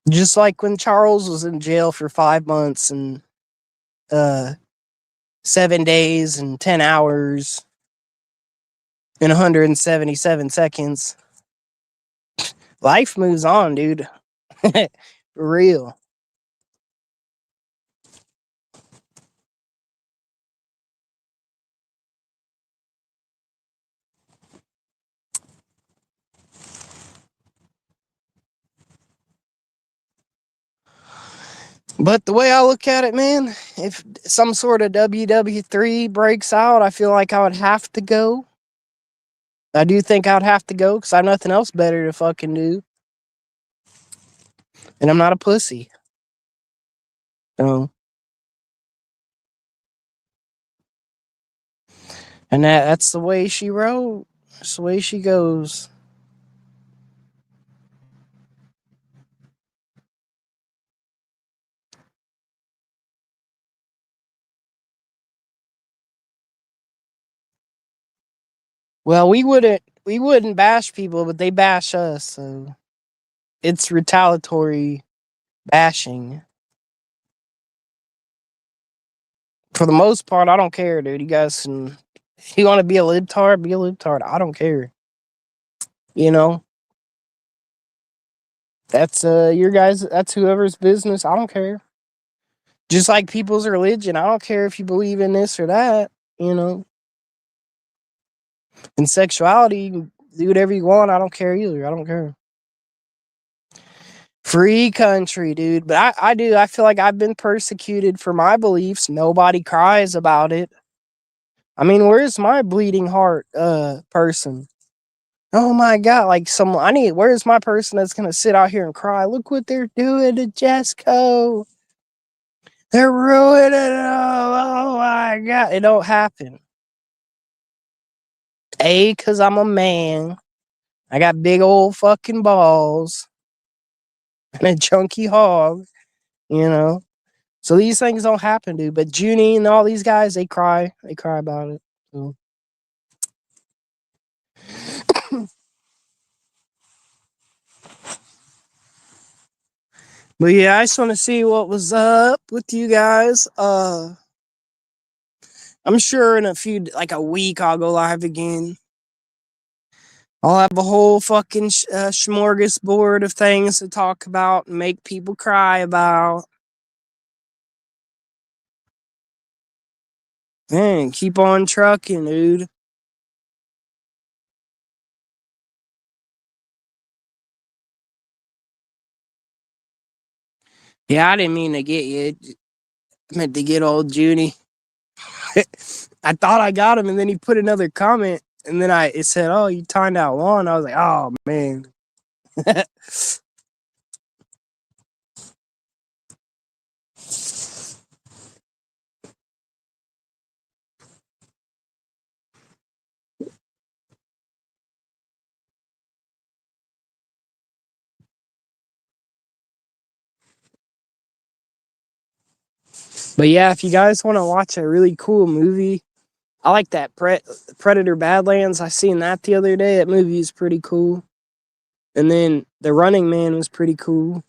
Just like when Charles was in jail for 5 months and uh 7 days and 10 hours and 177 seconds. Life moves on, dude. For real. But the way I look at it, man, if some sort of WW3 breaks out, I feel like I would have to go. I do think I'd have to go because I have nothing else better to fucking do. And I'm not a pussy. So, and that's the way she wrote. That's the way she goes. Well, we wouldn't bash people, but they bash us, so it's retaliatory bashing. For the most part, I don't care, dude. You guys can, if you want to be a libtard, be a libtard. I don't care. You know, that's your guys. That's whoever's business. I don't care. Just like people's religion, I don't care if you believe in this or that. You know, in sexuality, you can do whatever you want. I don't care either. I don't care. Free country, dude. But I do. I feel like I've been persecuted for my beliefs. Nobody cries about it. I mean, where's my bleeding heart person? Oh my god, like where's my person that's gonna sit out here and cry? Look what they're doing to Jesco. They're ruining it. Oh my god. It don't happen. Cause I'm a man. I got big old fucking balls and a chunky hog, you know. So these things don't happen, dude. But Junie and all these guys, they cry. They cry about it. So. But yeah, I just want to see what was up with you guys. I'm sure in like a week, I'll go live again. I'll have a whole fucking smorgasbord of things to talk about and make people cry about. Man, keep on trucking, dude. Yeah, I didn't mean to get you. I meant to get old Junie. I thought I got him, and then he put another comment, and then it said, "Oh, you timed out one." I was like, "Oh man." But yeah, if you guys want to watch a really cool movie, I like that Predator Badlands. I seen that the other day. That movie is pretty cool. And then The Running Man was pretty cool.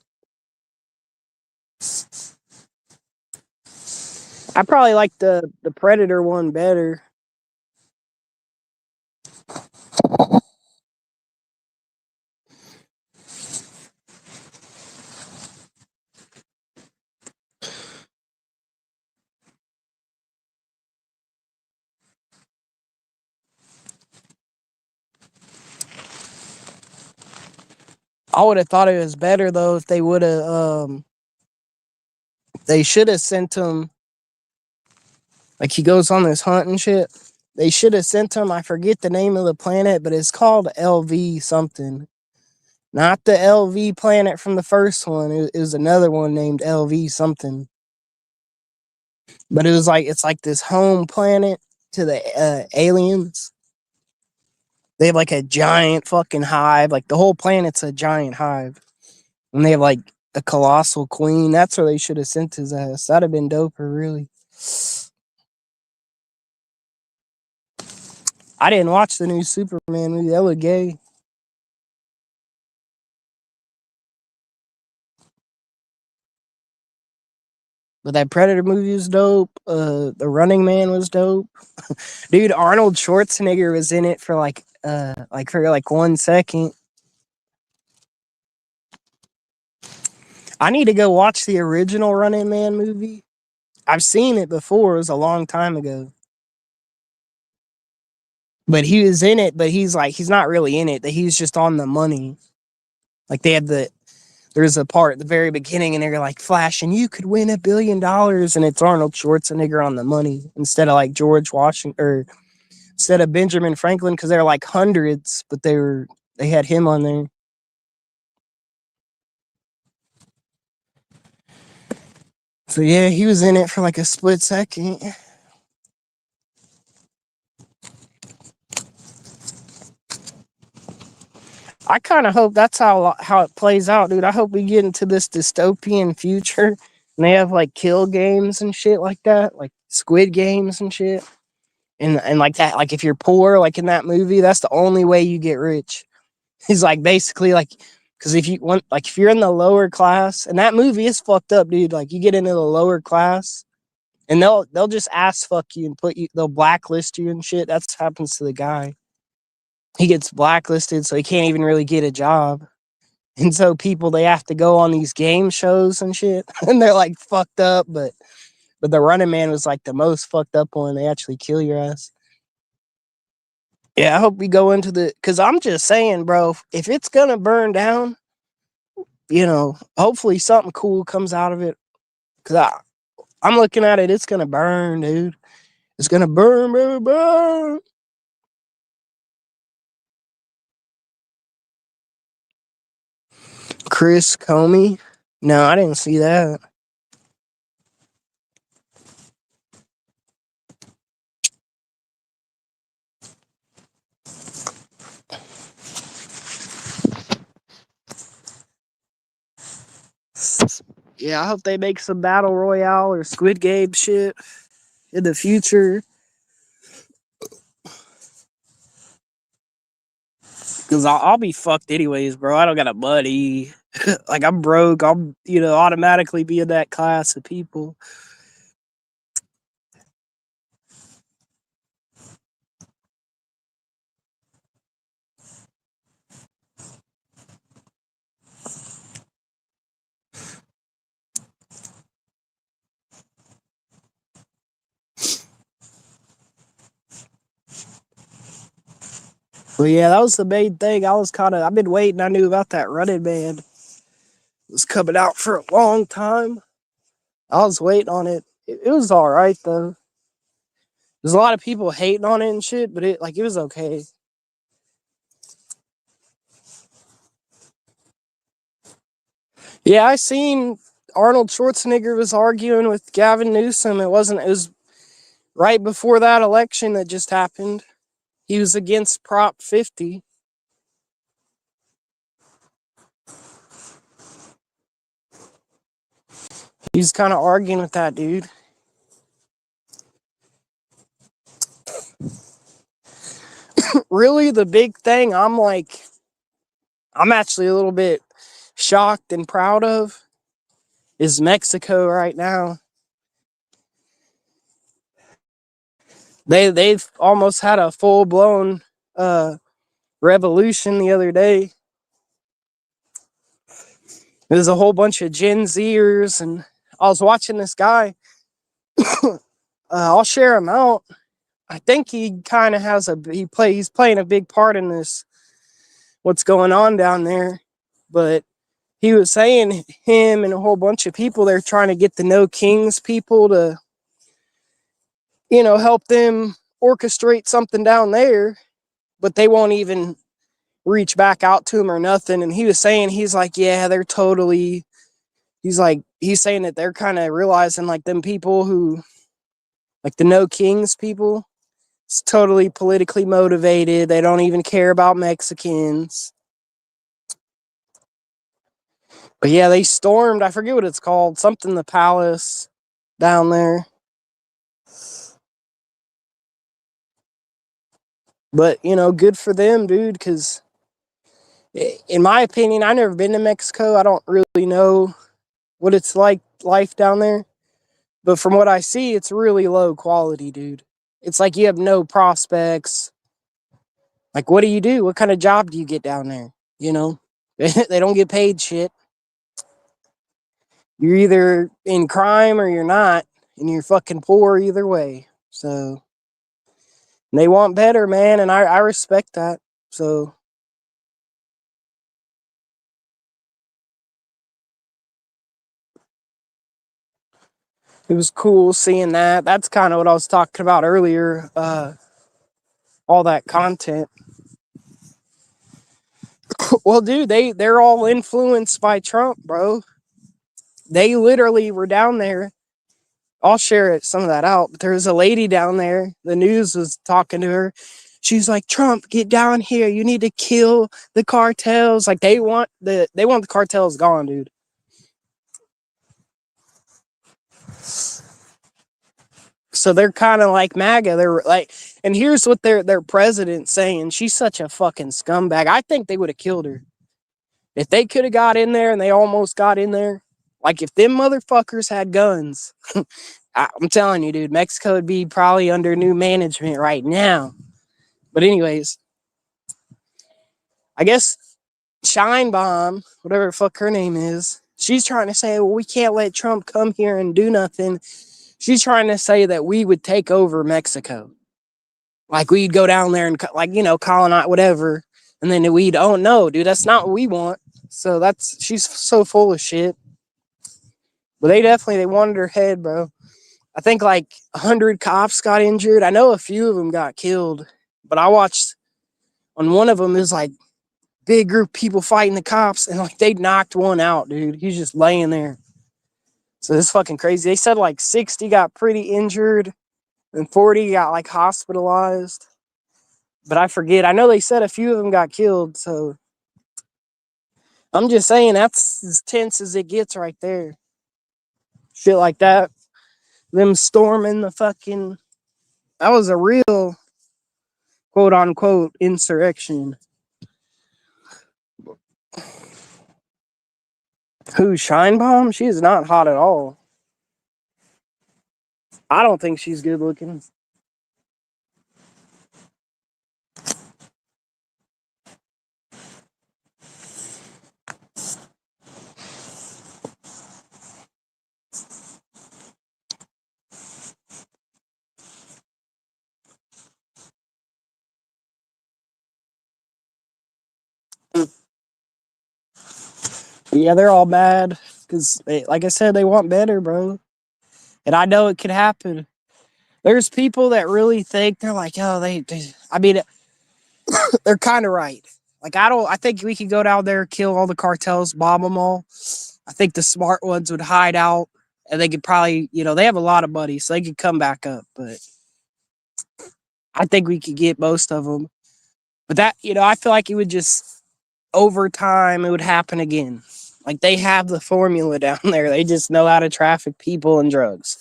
I probably like the Predator one better. I would have thought it was better though if they would have they should have sent him, like he goes on this hunt and shit. They should have sent him, I forget the name of the planet, but it's called LV something. Not the LV planet from the first one. It was another one named LV something. But it's like this home planet to the aliens. They have like a giant fucking hive. Like the whole planet's a giant hive. And they have like a colossal queen. That's where they should have sent his ass. That'd have been doper, really. I didn't watch the new Superman movie. That looked gay. But that Predator movie was dope. The Running Man was dope. Dude, Arnold Schwarzenegger was in it for like 1 second. I need to go watch the original Running Man movie. I've seen it before. It was a long time ago. But he was in it, but he's not really in it. That he's just on the money. Like there's a part at the very beginning and they're like, Flash, and you could win $1 billion, and it's Arnold Schwarzenegger on the money instead of like George Washington, or instead of Benjamin Franklin, because they're like hundreds, but they had him on there. So yeah, he was in it for like a split second. I kind of hope that's how it plays out, dude. I hope we get into this dystopian future and they have like kill games and shit like that, like Squid Games and shit. And like that, like if you're poor, like in that movie, that's the only way you get rich. He's like basically like, because if you want, like if you're in the lower class, and that movie is fucked up, dude. Like you get into the lower class, and they'll just ass fuck you and they'll blacklist you and shit. That's what happens to the guy. He gets blacklisted, so he can't even really get a job. And so people, they have to go on these game shows and shit, and they're like fucked up. But the Running Man was like the most fucked up one. They actually kill your ass. Yeah, I hope we go into because I'm just saying, bro, if it's gonna burn down, hopefully something cool comes out of it. Because I'm looking at it, it's gonna burn, dude. It's gonna burn, burn, burn. Chris Comey? No, I didn't see that. Yeah, I hope they make some Battle Royale or Squid Game shit in the future. Because I'll be fucked anyways, bro. I don't got a buddy. Like, I'm broke. I'll, automatically be in that class of people. But yeah, that was the main thing. I've been waiting. I knew about that Running Man. It was coming out for a long time. I was waiting on it. It was all right, though. There's a lot of people hating on it and shit, but it was okay. Yeah, I seen Arnold Schwarzenegger was arguing with Gavin Newsom. It was right before that election that just happened. He was against Prop 50. He's kind of arguing with that dude. Really, the big thing I'm actually a little bit shocked and proud of is Mexico right now. They've almost had a full blown revolution the other day. There's a whole bunch of Gen Zers, and I was watching this guy. I'll share him out. I think he kind of he's playing a big part in this, what's going on down there. But he was saying him and a whole bunch of people, they're trying to get the No Kings people to, help them orchestrate something down there, but they won't even reach back out to him or nothing. And he was saying, he's like, yeah, they're totally, he's saying that they're kind of realizing like them people who, like the No Kings people, It's totally politically motivated. They don't even care about Mexicans. But yeah, they stormed, I forget what it's called, something the palace down there. But, good for them, dude, because in my opinion, I've never been to Mexico. I don't really know what it's like, life down there. But from what I see, it's really low quality, dude. It's like you have no prospects. Like, what do you do? What kind of job do you get down there? They don't get paid shit. You're either in crime or you're not, and you're fucking poor either way. So they want better, man, and I respect that. So it was cool seeing that. That's kind of what I was talking about earlier. All that content. Well, dude, they're all influenced by Trump, bro. They literally were down there. I'll share some of that out. But there was a lady down there. The news was talking to her. She's like, Trump, get down here. You need to kill the cartels. Like they want the cartels gone, dude. So they're kind of like MAGA. They're like, and here's what their president's saying. She's such a fucking scumbag. I think they would have killed her if they could have got in there, and they almost got in there. Like if them motherfuckers had guns, I'm telling you, dude, Mexico would be probably under new management right now. But anyways, I guess Sheinbaum, whatever the fuck her name is, she's trying to say, well, we can't let Trump come here and do nothing. She's trying to say that we would take over Mexico. Like we'd go down there and colonize whatever. And then we'd, oh no, dude, that's not what we want. So she's so full of shit. But they wanted her head, bro. I think like 100 cops got injured. I know a few of them got killed. But I watched on one of them, it was like big group of people fighting the cops, and like they knocked one out, dude. He's just laying there. So it's fucking crazy. They said like 60 got pretty injured and 40 got like hospitalized. But I forget. I know they said a few of them got killed. So I'm just saying that's as tense as it gets right there. Shit like that. Them storming the fucking. That was a real quote unquote insurrection. Who, Sheinbaum? She is not hot at all. I don't think she's good looking. Yeah, they're all mad because, like I said, they want better, bro. And I know it could happen. There's people that really think they're like, oh, I mean, they're kind of right. Like, I think we could go down there, kill all the cartels, bomb them all. I think the smart ones would hide out and they could probably, they have a lot of money, so they could come back up. But I think we could get most of them. But that, I feel like it would just, over time, it would happen again. Like they have the formula down there. They just know how to traffic people and drugs.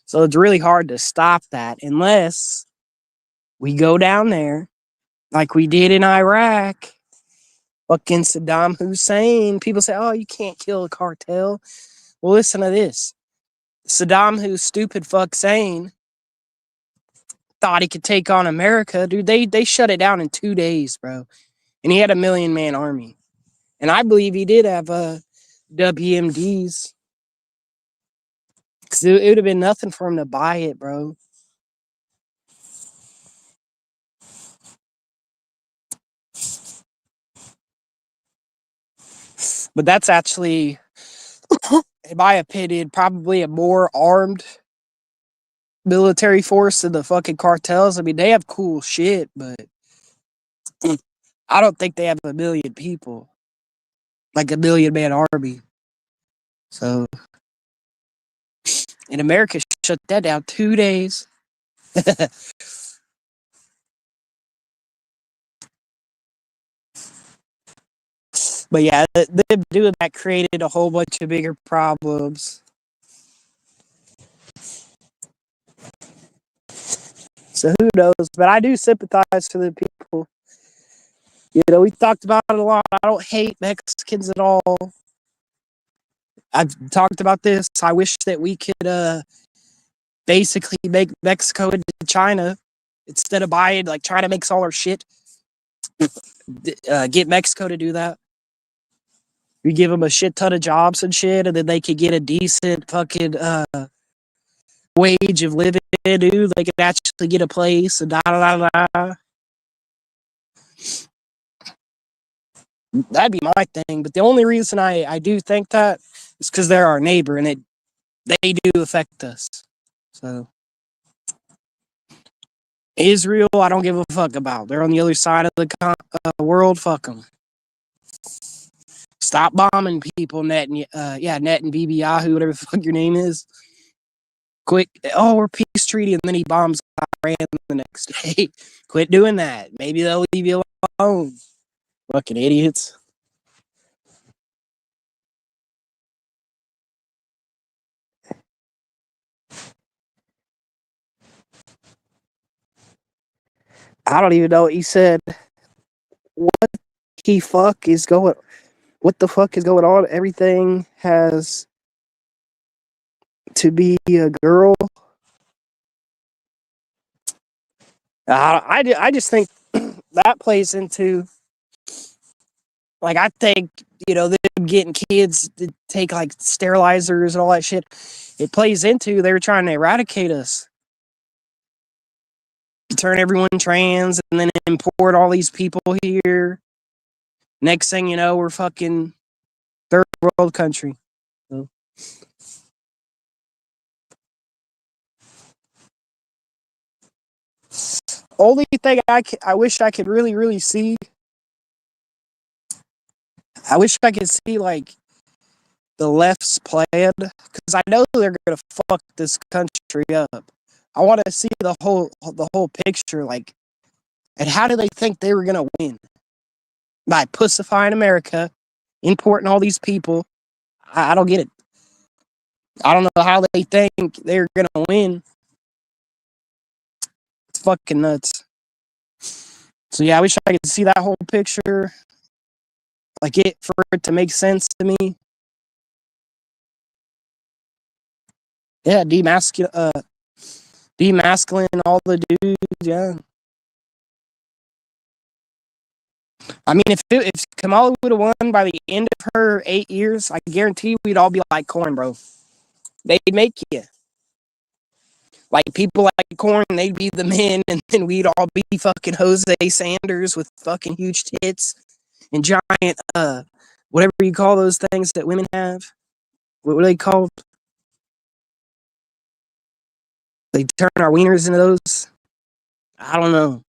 So it's really hard to stop that unless we go down there like we did in Iraq. Fucking Saddam Hussein. People say, oh, you can't kill a cartel. Well, listen to this. Saddam Hussein, stupid fuck saying, thought he could take on America. Dude, they shut it down in 2 days, bro. And he had a 1,000,000-man army. And I believe he did have WMDs. Because it would have been nothing for him to buy it, bro. But that's actually, in my opinion, probably a more armed military force than the fucking cartels. I mean, they have cool shit, but I don't think they have 1,000,000 people. Like a 1,000,000-man army. So, in America, shut that down 2 days. But yeah, them doing that created a whole bunch of bigger problems. So who knows? But I do sympathize for the people. You know, we talked about it a lot. I don't hate Mexicans at all. I've talked about this. I wish that we could basically make Mexico into China instead of buying, like, trying to mix all our shit. Get Mexico to do that. We give them a shit ton of jobs and shit, and then they could get a decent fucking wage of living, dude. They could actually get a place and da da da da. That'd be my thing. But the only reason I do think that is because they're our neighbor and they do affect us. So Israel, I don't give a fuck about. They're on the other side of the world. Fuck them. Stop bombing people, Net and Net and BB Yahoo, whatever the fuck your name is. Quick, oh, we're peace treaty, and then he bombs Iran the next day. Quit doing that. Maybe they'll leave you alone. Fucking idiots. I don't even know what he said. What the fuck is going? What the fuck is going on? Everything has to be a girl. I just think that plays into, like, I think, you know, them getting kids to take, like, sterilizers and all that shit. It plays into they're trying to eradicate us. Turn everyone trans and then import all these people here. Next thing you know, we're fucking third world country. So. Only thing I wish I could really see. I wish I could see, like, the left's plan, because I know they're gonna fuck this country up. I want to see the whole picture, like, and how do they think they were gonna win? By pussifying America, importing all these people. I don't get it. I don't know how they think they're gonna win. It's fucking nuts. So yeah, I wish I could see that whole picture, like, for it to make sense to me. Yeah, demasculine all the dudes. Yeah, I mean, if Kamala would have won by the end of her 8 years, I guarantee we'd all be like Corn, bro. They'd make you. Like, people like Corn, they'd be the men, and then we'd all be fucking Jose Sanders with fucking huge tits and giant, whatever you call those things that women have. What were they called? They turn our wieners into those? I don't know.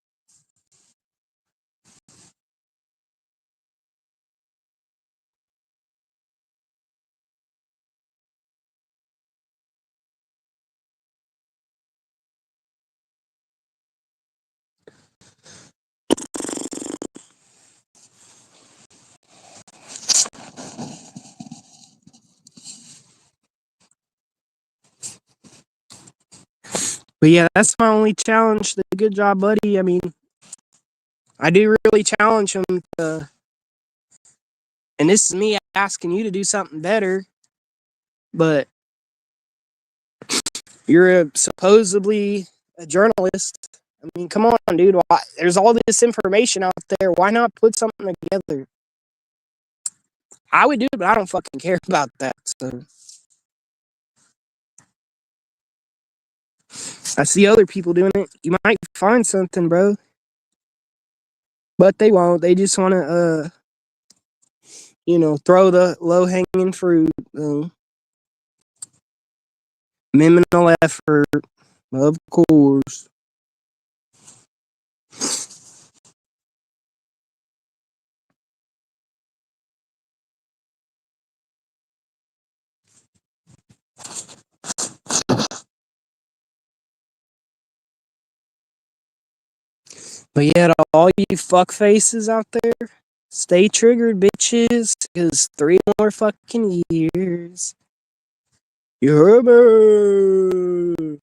But yeah, that's my only challenge. The good job, buddy. I mean, I do really challenge him to, and this is me asking you to do something better, but you're supposedly a journalist. I mean, come on, dude. There's all this information out there. Why not put something together? I would do it, but I don't fucking care about that. So I see other people doing it. You might find something, bro. But they won't. They just want to, throw the low hanging fruit. Minimal effort, of course. But yeah, to all you fuck faces out there, Stay triggered, bitches, because 3 more fucking years. You heard me?